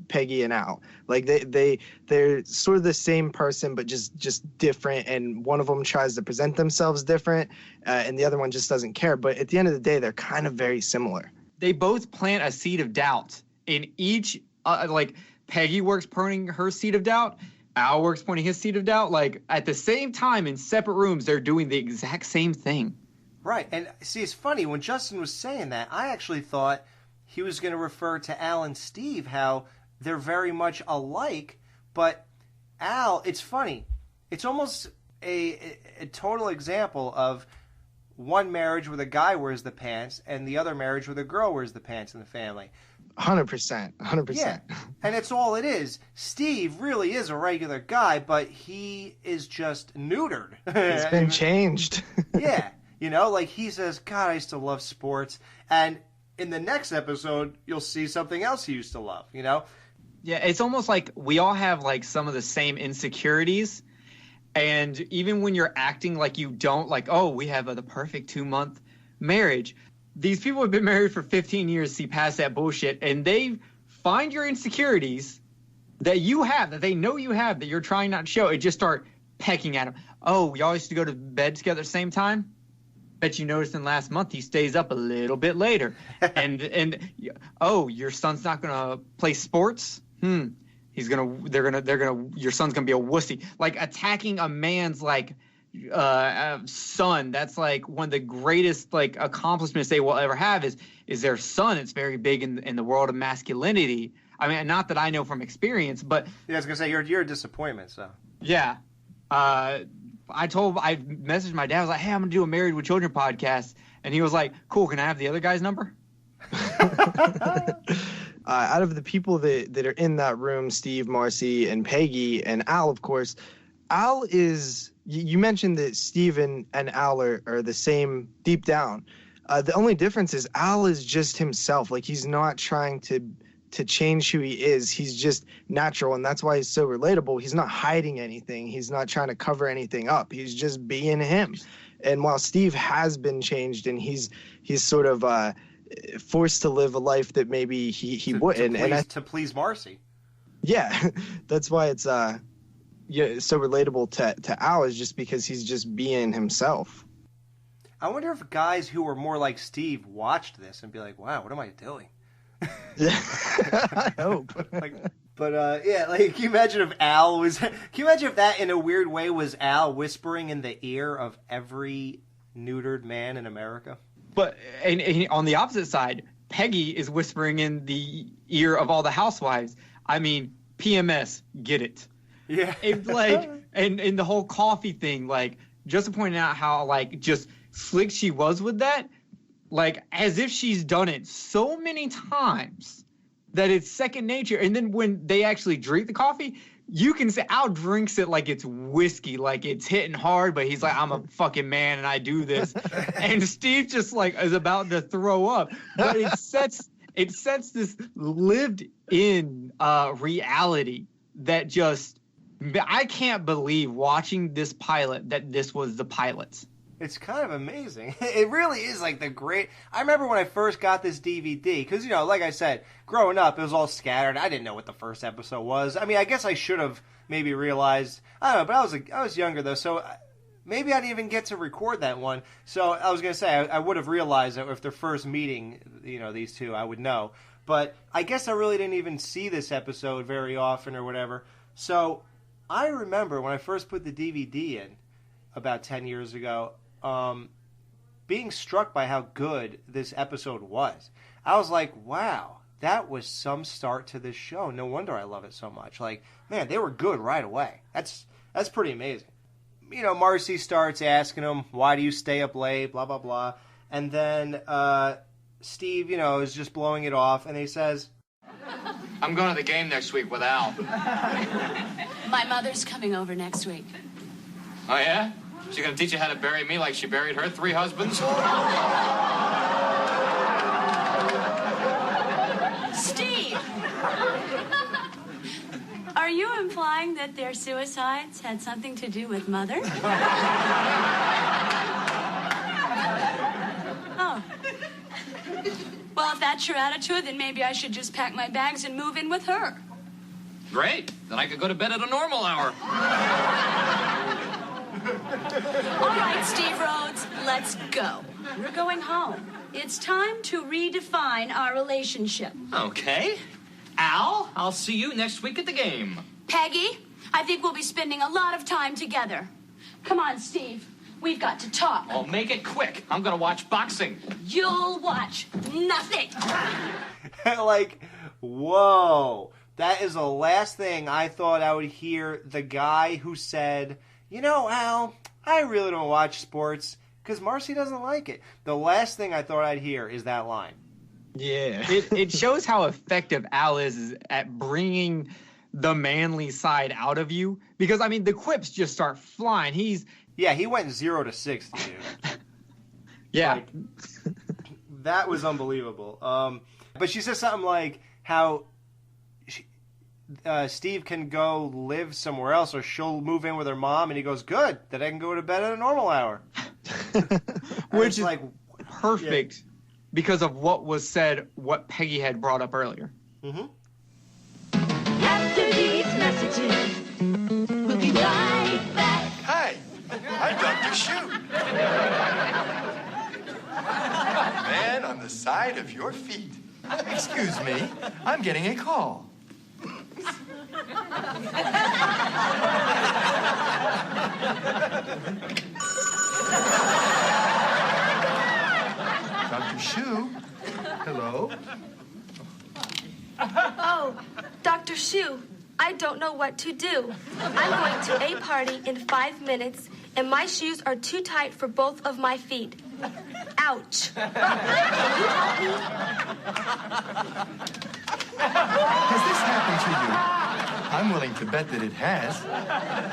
Peggy and Al, like they're sort of the same person, but just different. And one of them tries to present themselves different, and the other one just doesn't care. But at the end of the day, they're kind of very similar. They both plant a seed of doubt in each. Like Peggy works pointing her seed of doubt. Al works pointing his seed of doubt. Like at the same time in separate rooms, they're doing the exact same thing. Right, and see, it's funny, when Justin was saying that, I actually thought he was going to refer to Al and Steve, how they're very much alike, but Al, it's funny, it's almost a total example of one marriage where the guy wears the pants and the other marriage where the girl wears the pants in the family. 100%. Yeah, and it's all it is. Steve really is a regular guy, but he is just neutered. He's been changed. Yeah. Like he says, "God, I used to love sports." And in the next episode, you'll see something else he used to love, Yeah, it's almost like we all have like some of the same insecurities. And even when you're acting like you don't, like, oh, we have the perfect 2-month marriage. These people have been married for 15 years, see past that bullshit. And they find your insecurities that you have, that they know you have, that you're trying not to show, and just start pecking at them. Oh, we all used to go to bed together at the same time? Bet you noticed in last month he stays up a little bit later. and oh, your son's not gonna play sports? Your son's gonna be a wussy. Like attacking a man's son. That's like one of the greatest accomplishments they will ever have is their son. It's very big in the world of masculinity. I mean, not that I know from experience, but yeah, I was gonna say you're a disappointment. So yeah. I messaged my dad. I was like, "Hey, I'm gonna do a Married with Children podcast," and he was like, "Cool. Can I have the other guy's number?" Out of the people that are in that room, Steve, Marcy, and Peggy, and Al, of course, Al is. You mentioned that Steve and Al are the same deep down. The only difference is Al is just himself. Like he's not trying to change who he is. He's just natural, and that's why he's so relatable. He's not hiding anything. He's not trying to cover anything up. He's just being him. And while Steve has been changed and he's sort of forced to live a life that maybe he wouldn't. To please Marcy. Yeah, that's why it's so relatable to Al, is just because he's just being himself. I wonder if guys who were more like Steve watched this and be like, "Wow, what am I doing?" Yeah, I hope. Yeah, like, can you imagine if Al was? Can you imagine if that, in a weird way, was Al whispering in the ear of every neutered man in America? But and on the opposite side, Peggy is whispering in the ear of all the housewives. I mean, PMS, get it? Yeah. It's like, and the whole coffee thing, like, just pointing out how like just slick she was with that. Like, as if she's done it so many times that it's second nature. And then when they actually drink the coffee, you can say Al drinks it like it's whiskey, like it's hitting hard, but he's like, I'm a fucking man and I do this. And Steve just like is about to throw up. But it sets this lived in reality that just, I can't believe watching this pilot that this was the pilot. It's kind of amazing. It really is like the great... I remember when I first got this DVD, because, you know, like I said, growing up, it was all scattered. I didn't know what the first episode was. I mean, I guess I should have maybe realized. I don't know, but I was younger, though, so maybe I didn't even get to record that one. So I was going to say, I would have realized that if they're first meeting, you know, these two, I would know. But I guess I really didn't even see this episode very often or whatever. So I remember when I first put the DVD in about 10 years ago, being struck by how good this episode was. I was like, wow, that was some start to this show. No wonder I love it so much. Like, man, they were good right away. That's pretty amazing. You know, Marcy starts asking him, why do you stay up late, blah, blah, blah. And then Steve, you know, is just blowing it off, and he says, I'm going to the game next week with Al. My mother's coming over next week. Oh, yeah? She's going to teach you how to bury me like she buried her 3 husbands? Steve! Are you implying that their suicides had something to do with Mother? Oh. Well, if that's your attitude, then maybe I should just pack my bags and move in with her. Great. Then I could go to bed at a normal hour. All right, Steve Rhoades, let's go. We're going home. It's time to redefine our relationship. Okay. Al, I'll see you next week at the game. Peggy, I think we'll be spending a lot of time together. Come on, Steve. We've got to talk. Oh, make it quick. I'm going to watch boxing. You'll watch nothing. Like, whoa. That is the last thing I thought I would hear the guy who said, you know, Al, I really don't watch sports because Marcy doesn't like it. The last thing I thought I'd hear is that line. Yeah. It shows how effective Al is at bringing the manly side out of you. Because, I mean, the quips just start flying. Yeah, he went 0 to 60, dude. Yeah. Like, that was unbelievable. But she says something like how Steve can go live somewhere else, or she'll move in with her mom, and he goes, good, then I can go to bed at a normal hour. Which is like perfect because of what was said, what Peggy had brought up earlier. Mm-hmm. After these messages, we'll be right back. Hi, I'm Dr. Shoe. Man on the side of your feet. Excuse me, I'm getting a call. Dr. Shoe? Hello? Oh, Dr. Shoe, I don't know what to do. I'm going to a party in 5 minutes, and my shoes are too tight for both of my feet. Ouch. Can you help me? Has this happened to you? I'm willing to bet that it has.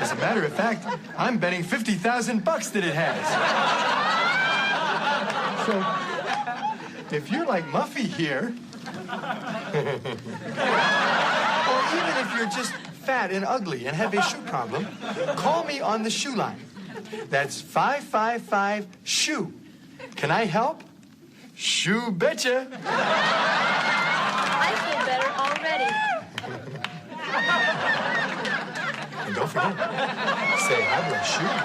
As a matter of fact, I'm betting $50,000 that it has. So, if you're like Muffy here, or even if you're just fat and ugly and have a shoe problem, call me on the shoe line. That's 555-SHOE. Can I help? Shoe betcha. I feel better already. And don't forget, say I will shoot.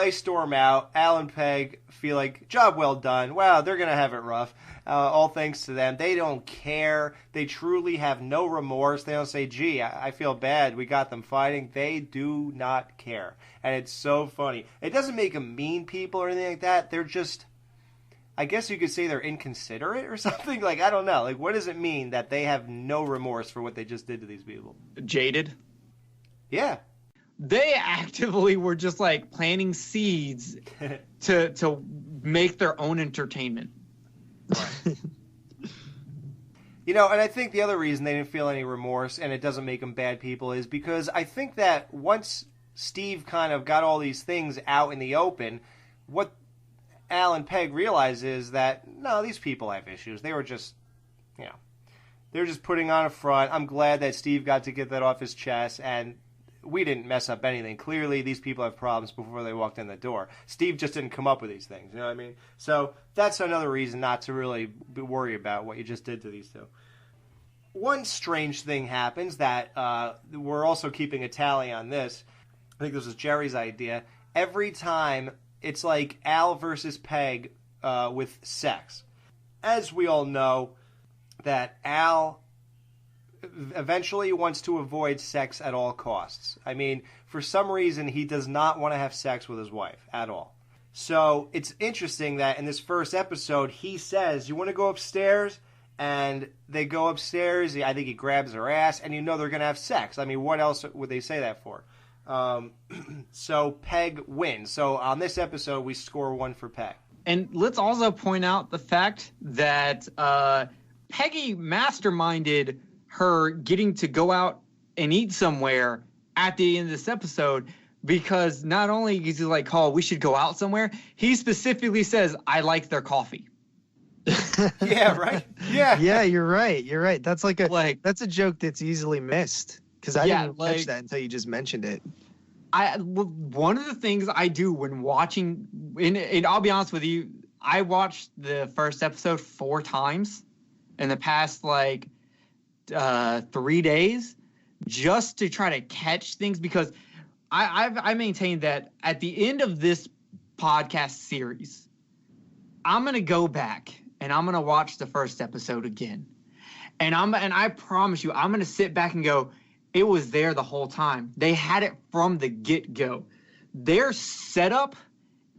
They storm out. Al and Peg feel like, job well done. Wow, they're going to have it rough. All thanks to them. They don't care. They truly have no remorse. They don't say, gee, I feel bad. We got them fighting. They do not care. And it's so funny. It doesn't make them mean people or anything like that. They're just, I guess you could say they're inconsiderate or something. Like, I don't know. Like, what does it mean that they have no remorse for what they just did to these people? Jaded? Yeah. They actively were just like planting seeds to make their own entertainment. You know, and I think the other reason they didn't feel any remorse and it doesn't make them bad people is because I think that once Steve kind of got all these things out in the open, what Al and Peg realize is that, no, these people have issues. They were just, you know, they're just putting on a front. I'm glad that Steve got to get that off his chest, and we didn't mess up anything. Clearly, these people have problems before they walked in the door. Steve just didn't come up with these things, you know what I mean? So that's another reason not to really worry about what you just did to these two. One strange thing happens that we're also keeping a tally on this. I think this was Jerry's idea. Every time, it's like Al versus Peg with sex. As we all know, that Al eventually wants to avoid sex at all costs. I mean, for some reason, he does not want to have sex with his wife at all. So it's interesting that in this first episode, he says, you want to go upstairs? And they go upstairs. I think he grabs her ass, and you know they're going to have sex. I mean, what else would they say that for? So Peg wins. So on this episode, we score 1 for Peg. And let's also point out the fact that Peggy masterminded her getting to go out and eat somewhere at the end of this episode, because not only is he like, oh, we should go out somewhere, he specifically says, I like their coffee. Yeah, right? Yeah. Yeah, you're right. That's that's a joke that's easily missed, because I didn't catch that until you just mentioned it. One of the things I do when watching, and I'll be honest with you, I watched the first episode 4 times in the past 3 days just to try to catch things, because I maintain that at the end of this podcast series, I'm going to go back and I'm going to watch the first episode again. And I promise you, I'm going to sit back and go, it was there the whole time. They had it from the get-go. Their setup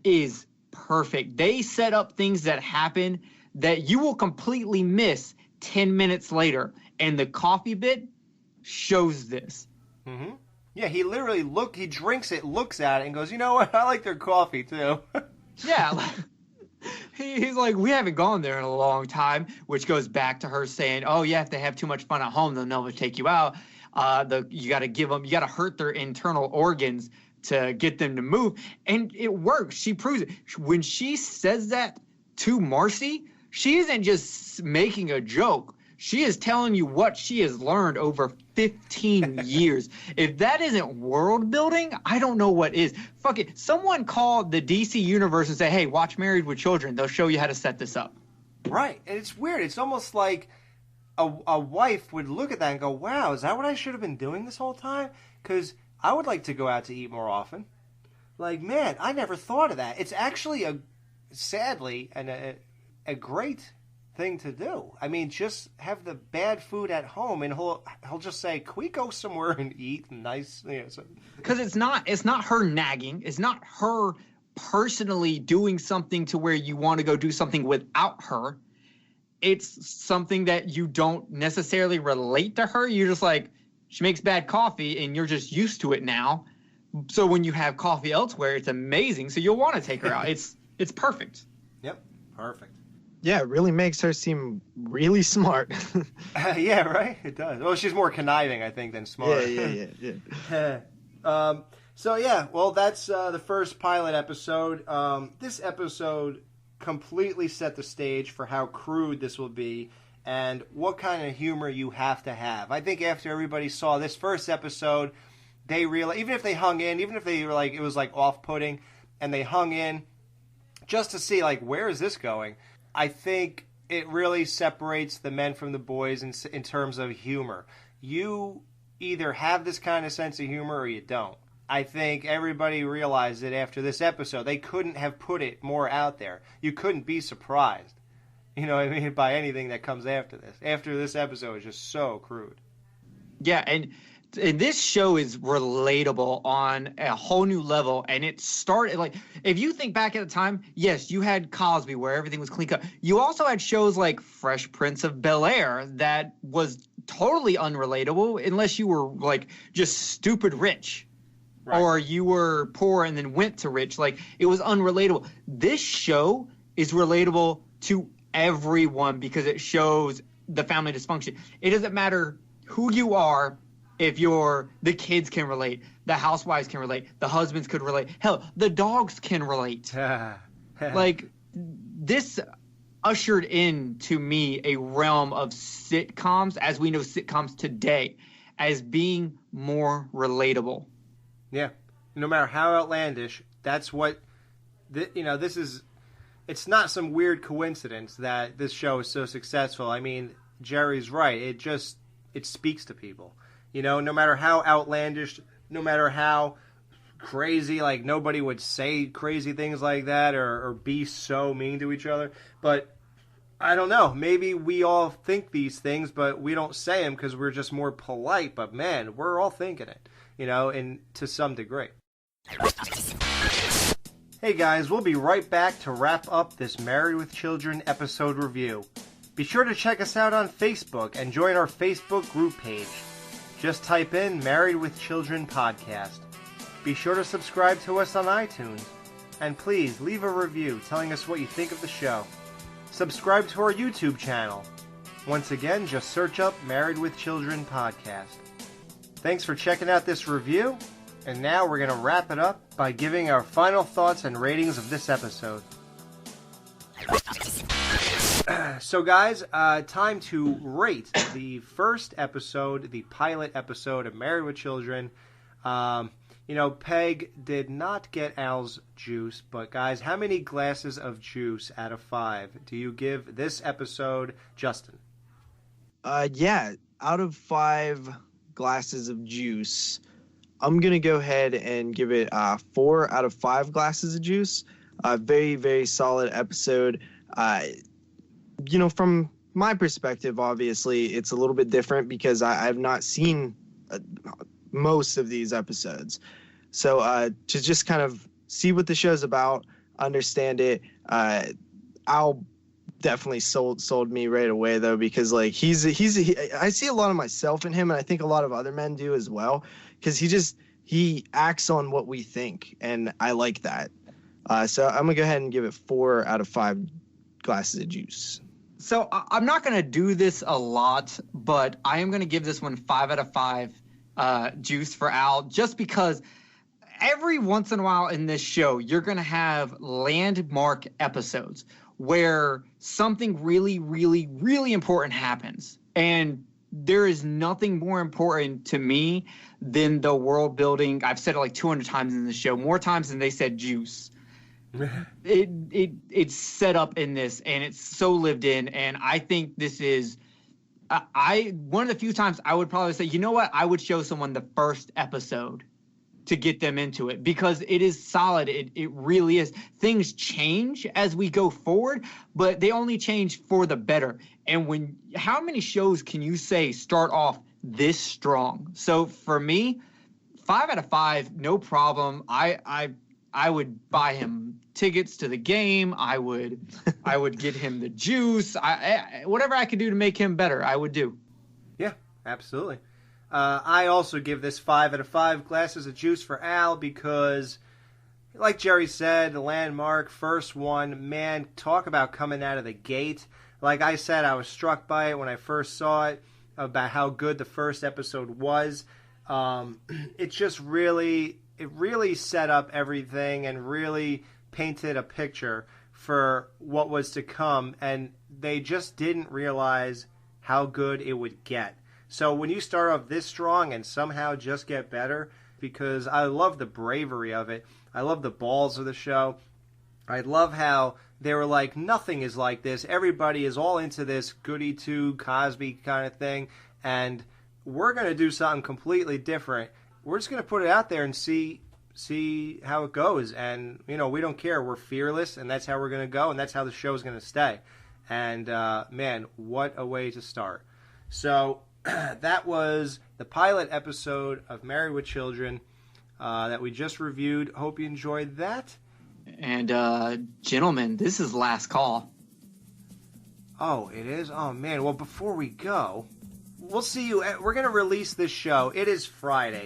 is perfect. They set up things that happen that you will completely miss 10 minutes later. And the coffee bit shows this. Mm-hmm. Yeah, he literally he drinks it, looks at it, and goes, you know what? I like their coffee, too. Yeah. He's like, we haven't gone there in a long time, which goes back to her saying, oh, yeah, if they have too much fun at home, they'll never take you out. You got to hurt their internal organs to get them to move. And it works. She proves it. When she says that to Marcy, she isn't just making a joke. She is telling you what she has learned over 15 years. If that isn't world building, I don't know what is. Fuck it. Someone call the DC universe and say, hey, watch Married with Children. They'll show you how to set this up. Right. And it's weird. It's almost like a wife would look at that and go, wow, is that what I should have been doing this whole time? Because I would like to go out to eat more often. Like, man, I never thought of that. It's actually sadly a great thing to do. I mean, just have the bad food at home, and he'll just say, can we go somewhere and eat nice? Because it's not her nagging. It's not her personally doing something to where you want to go do something without her. It's something that you don't necessarily relate to her. You're just like, she makes bad coffee and you're just used to it now. So when you have coffee elsewhere, it's amazing. So you'll want to take her out. It's perfect. Yep. Perfect. Yeah, it really makes her seem really smart. Yeah, right? It does. Well, she's more conniving, I think, than smart. Yeah. So, yeah, well, that's the first pilot episode. This episode completely set the stage for how crude this will be and what kind of humor you have to have. I think after everybody saw this first episode, they realized, even if they hung in, even if they were like, it was like off-putting, and they hung in just to see, like, where is this going? I think it really separates the men from the boys in terms of humor. You either have this kind of sense of humor or you don't. I think everybody realized it after this episode. They couldn't have put it more out there. You couldn't be surprised, you know what I mean, by anything that comes after this. After this episode is just so crude. Yeah, and this show is relatable on a whole new level, and it started, like, if you think back at the time, yes, you had Cosby where everything was clean cut. You also had shows like Fresh Prince of Bel-Air that was totally unrelatable unless you were, like, just stupid rich. Right. Or you were poor and then went to rich. Like, it was unrelatable. This show is relatable to everyone because it shows the family dysfunction. It doesn't matter who you are. If the kids can relate, the housewives can relate, the husbands could relate. Hell, the dogs can relate. Like, this ushered in to me a realm of sitcoms, as we know sitcoms today, as being more relatable. Yeah. No matter how outlandish, that's what, this is, it's not some weird coincidence that this show is so successful. I mean, Jerry's right. It speaks to people. No matter how outlandish, no matter how crazy, like nobody would say crazy things like that or be so mean to each other. But I don't know. Maybe we all think these things, but we don't say them because we're just more polite. But man, we're all thinking it, and to some degree. Hey guys, we'll be right back to wrap up this Married with Children episode review. Be sure to check us out on Facebook and join our Facebook group page. Just type in Married with Children Podcast. Be sure to subscribe to us on iTunes. And please leave a review telling us what you think of the show. Subscribe to our YouTube channel. Once again, just search up Married with Children Podcast. Thanks for checking out this review. And now we're going to wrap it up by giving our final thoughts and ratings of this episode. So guys, time to rate the first episode, the pilot episode of Married with Children. Peg did not get Al's juice, but guys, how many glasses of juice out of 5 do you give this episode, Justin? Out of 5 glasses of juice, I'm going to go ahead and give it 4 out of 5 glasses of juice. Very, very solid episode. From my perspective, obviously, it's a little bit different because I've not seen most of these episodes. So to just kind of see what the show's about, understand it, Al definitely sold me right away, though, because like I see a lot of myself in him, and I think a lot of other men do as well, because he acts on what we think, and I like that. So I'm gonna go ahead and give it 4 out of 5 glasses of juice. So I'm not going to do this a lot, but I am going to give this one 5 out of 5 juice for Al, just because every once in a while in this show, you're going to have landmark episodes where something really, really, really important happens. And there is nothing more important to me than the world building. I've said it like 200 times in the show, more times than they said juice. It's set up in this, and it's so lived in, and I think this is one of the few times I would probably say, you know what, I would show someone the first episode to get them into it, because it is solid. It really is. Things change as we go forward, but they only change for the better. And how many shows can you say start off this strong? So for me, 5 out of 5, no problem. I would buy him tickets to the game. I would get him the juice. Whatever I could do to make him better, I would do. Yeah, absolutely. I also give this 5 out of 5 glasses of juice for Al because, like Jerry said, the landmark, first one, man, talk about coming out of the gate. Like I said, I was struck by it when I first saw it, about how good the first episode was. It really set up everything and really painted a picture for what was to come, and they just didn't realize how good it would get. So when you start off this strong and somehow just get better, because I love the bravery of it, I love the balls of the show, I love how they were like, nothing is like this, everybody is all into this goody two Cosby kind of thing, and we're going to do something completely different. We're just going to put it out there and see how it goes. And, we don't care. We're fearless, and that's how we're going to go, and that's how the show is going to stay. And, man, what a way to start. So that was the pilot episode of Married with Children that we just reviewed. Hope you enjoyed that. And, gentlemen, this is last call. Oh, it is? Oh, man. Well, before we go, we'll see you. We're going to release this show. It is Friday.